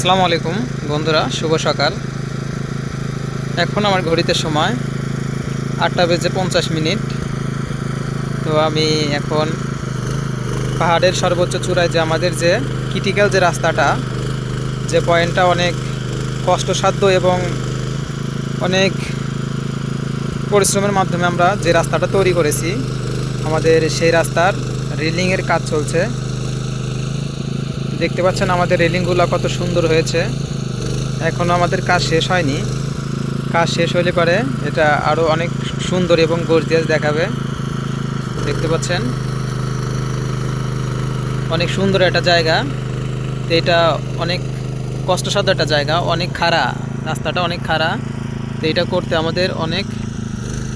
আসসালামু আলাইকুম বন্ধুরা, শুভ সকাল। এখন আমার ঘড়িতে সময় 8:50। তো আমি এখন পাহাড়ের সর্বোচ্চ চূড়ায় যে আমাদের যে ক্রিটিক্যাল যে রাস্তাটা, যে পয়েন্টটা অনেক কষ্টসাধ্য এবং অনেক পরিশ্রমের মাধ্যমে আমরা যে রাস্তাটা তৈরি করেছি, আমাদের সেই রাস্তার রেলিংয়ের কাজ চলছে। দেখতে পাচ্ছেন আমাদের রেলিংগুলো কত সুন্দর হয়েছে। এখনও আমাদের কাজ শেষ হয়নি। কাজ শেষ হলে পরে এটা আরও অনেক সুন্দর এবং গর্জিয়াস দেখাবে। দেখতে পাচ্ছেন অনেক সুন্দর একটা জায়গা। তো এটা অনেক কষ্টসাধ্য একটা জায়গা, অনেক খাড়া, রাস্তাটা অনেক খাড়া। তো এটা করতে আমাদের অনেক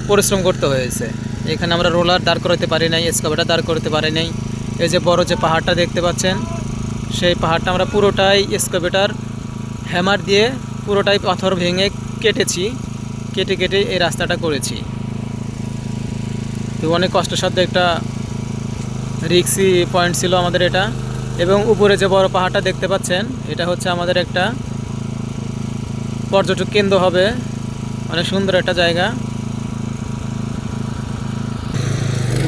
পরিশ্রম করতে হয়েছে। এখানে আমরা রোলার দাঁড় করাতে পারি নাই, এক্সকাভেটর দাঁড় করতে পারি নাই। এই যে বড় যে পাহাড়টা দেখতে পাচ্ছেন, সেই পাহাড়টা আমরা পুরোটাই এক্সকাভেটর হ্যামার দিয়ে পুরোটাই পাথর ভেঙে কেটেছি, কেটে এই রাস্তাটা করেছি। তো অনেক কষ্টসাধ্য একটা রিক্সি পয়েন্ট ছিল আমাদের এটা। এবং উপরে যে বড় পাহাড়টা দেখতে পাচ্ছেন, এটা হচ্ছে আমাদের একটা পর্যটক কেন্দ্র হবে, অনেক সুন্দর একটা জায়গা।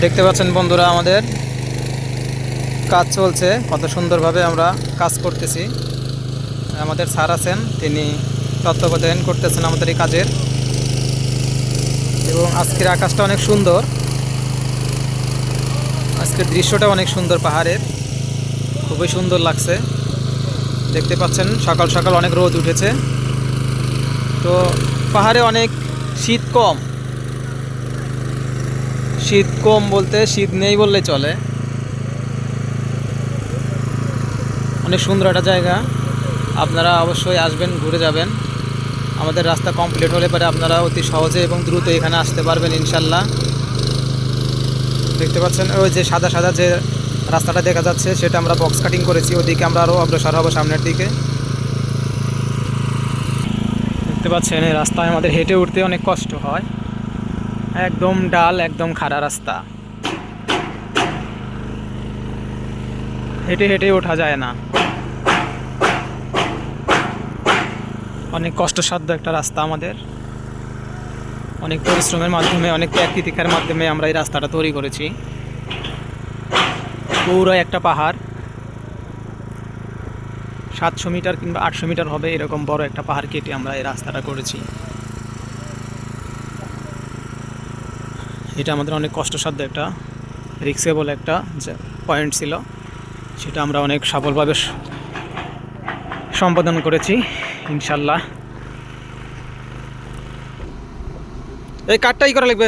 দেখতে পাচ্ছেন বন্ধুরা, আমাদের কাজ চলছে, কত সুন্দরভাবে আমরা কাজ করতেছি। আমাদের স্যার আছেন, তিনি তত্ত্বাবধান করতেছেন আমাদের এই কাজের। এবং আজকের আকাশটা অনেক সুন্দর, আজকের দৃশ্যটা অনেক সুন্দর, পাহাড়ের খুবই সুন্দর লাগছে। দেখতে পাচ্ছেন সকাল সকাল অনেক রোদ উঠেছে। তো পাহাড়ে অনেক শীত কম বলতে শীত নেই বললে চলে। অনেক সুন্দর একটা জায়গা, আপনারা অবশ্যই আসবেন, ঘুরে যাবেন। আমাদের রাস্তা কমপ্লিট হলে পরে আপনারা অতি সহজে এবং দ্রুত এখানে আসতে পারবেন ইনশাল্লাহ। দেখতে পাচ্ছেন ওই যে সাদা সাদা যে রাস্তাটা দেখা যাচ্ছে, সেটা আমরা বক্স কাটিং করেছি। ওদিকে আমরা আরও অগ্রসর হব সামনের দিকে। দেখতে পাচ্ছেন এই রাস্তায় আমাদের হেঁটে উঠতে অনেক কষ্ট হয়, একদম ডাল, একদম খাড়া রাস্তা, হেঁটে ওঠা যায় না। অনেক কষ্টসাধ্য একটা রাস্তা আমাদের, অনেক পরিশ্রমের মাধ্যমে, অনেক ত্যাগ তিতিক্ষার মাধ্যমে আমরা এই রাস্তাটা তৈরি করেছি। পুরো একটা পাহাড় 700 মিটার কিংবা 800 মিটার হবে, এরকম বড় একটা পাহাড় কেটে আমরা এই রাস্তাটা করেছি। এটা আমাদের অনেক কষ্টসাধ্য একটা রিক্সেবল একটা পয়েন্ট ছিল, সেটা আমরা অনেক সফলভাবে সম্পাদন করেছি ইনশাল্লাহ। এই কাঠটাই করা লাগবে।